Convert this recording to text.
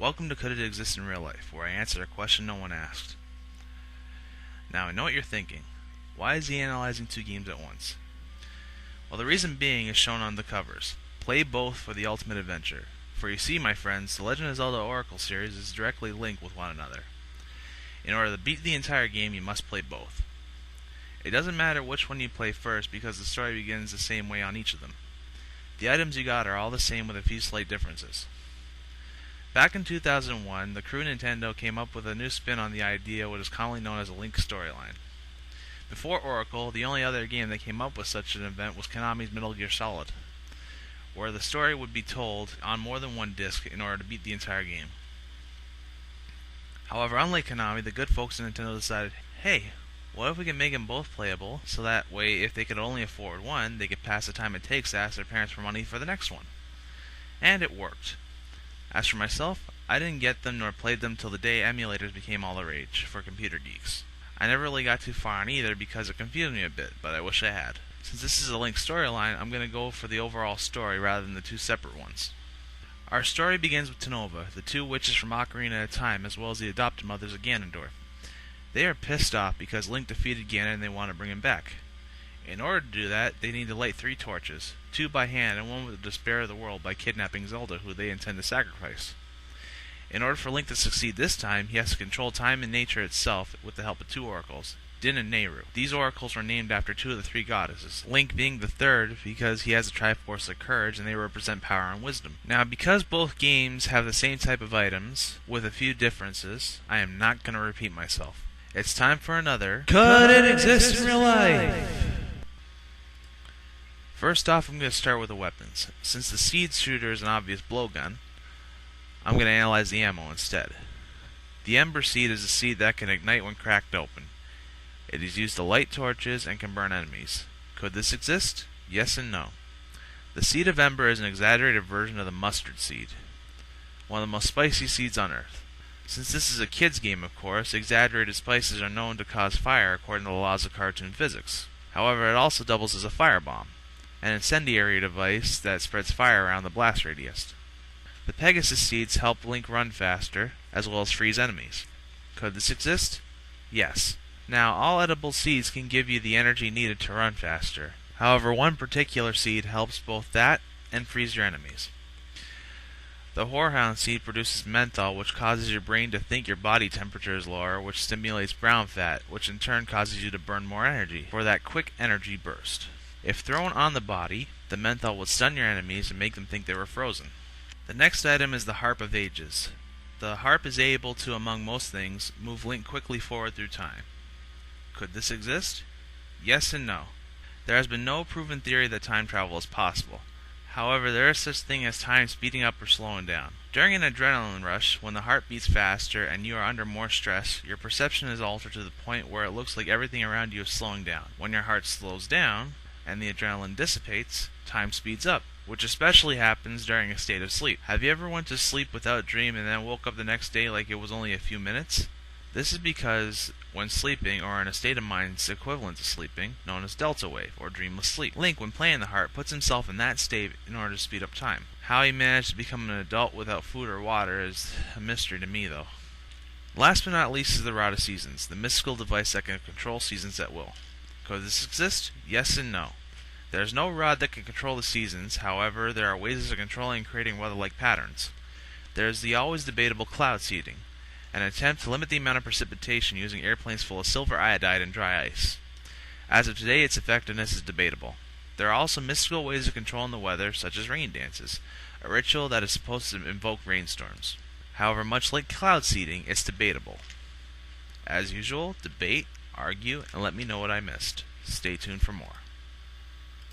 Welcome to Could It Exist in Real Life, where I answer a question no one asked. Now I know what you're thinking. Why is he analyzing two games at once? Well, the reason being is shown on the covers. Play both for the ultimate adventure. For you see, my friends, the Legend of Zelda Oracle series is directly linked with one another. In order to beat the entire game, you must play both. It doesn't matter which one you play first because the story begins the same way on each of them. The items you got are all the same with a few slight differences. Back in 2001, the crew Nintendo came up with a new spin on the idea of what is commonly known as a Link storyline. Before Oracle, the only other game that came up with such an event was Konami's Metal Gear Solid, where the story would be told on more than one disc in order to beat the entire game. However, unlike Konami, the good folks at Nintendo decided, hey, what if we can make them both playable, so that way if they could only afford one, they could pass the time it takes to ask their parents for money for the next one. And it worked. As for myself, I didn't get them nor played them till the day emulators became all the rage for computer geeks. I never really got too far on either because it confused me a bit, but I wish I had. Since this is a Link storyline, I'm going to go for the overall story rather than the two separate ones. Our story begins with Tenova, the two witches from Ocarina of Time, as well as the adopted mothers of Ganondorf. They are pissed off because Link defeated Ganon and they want to bring him back. In order to do that, they need to light 3 torches, 2 by hand and 1 with the despair of the world by kidnapping Zelda, who they intend to sacrifice. In order for Link to succeed this time, he has to control time and nature itself with the help of 2 oracles, Din and Nehru. These oracles were named after 2 of the 3 goddesses, Link being the third because he has a Triforce of Courage and they represent power and wisdom. Now, because both games have the same type of items, with a few differences, I am not going to repeat myself. It's time for another Could It Exist in Real Life? First off, I'm going to start with the weapons. Since the seed shooter is an obvious blowgun, I'm going to analyze the ammo instead. The Ember Seed is a seed that can ignite when cracked open. It is used to light torches and can burn enemies. Could this exist? Yes and no. The Seed of Ember is an exaggerated version of the mustard seed, one of the most spicy seeds on Earth. Since this is a kid's game, of course, exaggerated spices are known to cause fire according to the laws of cartoon physics. However, it also doubles as a firebomb, an incendiary device that spreads fire around the blast radius. The Pegasus seeds help Link run faster, as well as freeze enemies. Could this exist? Yes. Now, all edible seeds can give you the energy needed to run faster. However, one particular seed helps both that and freeze your enemies. The Whorehound seed produces menthol, which causes your brain to think your body temperature is lower, which stimulates brown fat, which in turn causes you to burn more energy for that quick energy burst. If thrown on the body, the menthol would stun your enemies and make them think they were frozen. The next item is the Harp of Ages. The harp is able to, among most things, move Link quickly forward through time. Could this exist? Yes and no. There has been no proven theory that time travel is possible. However, there is such thing as time speeding up or slowing down. During an adrenaline rush, when the heart beats faster and you are under more stress, your perception is altered to the point where it looks like everything around you is slowing down. When your heart slows down, and the adrenaline dissipates, time speeds up, which especially happens during a state of sleep. Have you ever went to sleep without a dream and then woke up the next day like it was only a few minutes? This is because when sleeping, or in a state of mind equivalent to sleeping, known as delta wave, or dreamless sleep. Link, when playing the heart, puts himself in that state in order to speed up time. How he managed to become an adult without food or water is a mystery to me, though. Last but not least is the Rod of Seasons, the mystical device that can control seasons at will. Could this exist? Yes and no. There is no rod that can control the seasons, however, there are ways of controlling and creating weather-like patterns. There is the always debatable cloud seeding, an attempt to limit the amount of precipitation using airplanes full of silver iodide and dry ice. As of today, its effectiveness is debatable. There are also mystical ways of controlling the weather, such as rain dances, a ritual that is supposed to invoke rainstorms. However, much like cloud seeding, it's debatable. As usual, debate, argue, and let me know what I missed. Stay tuned for more.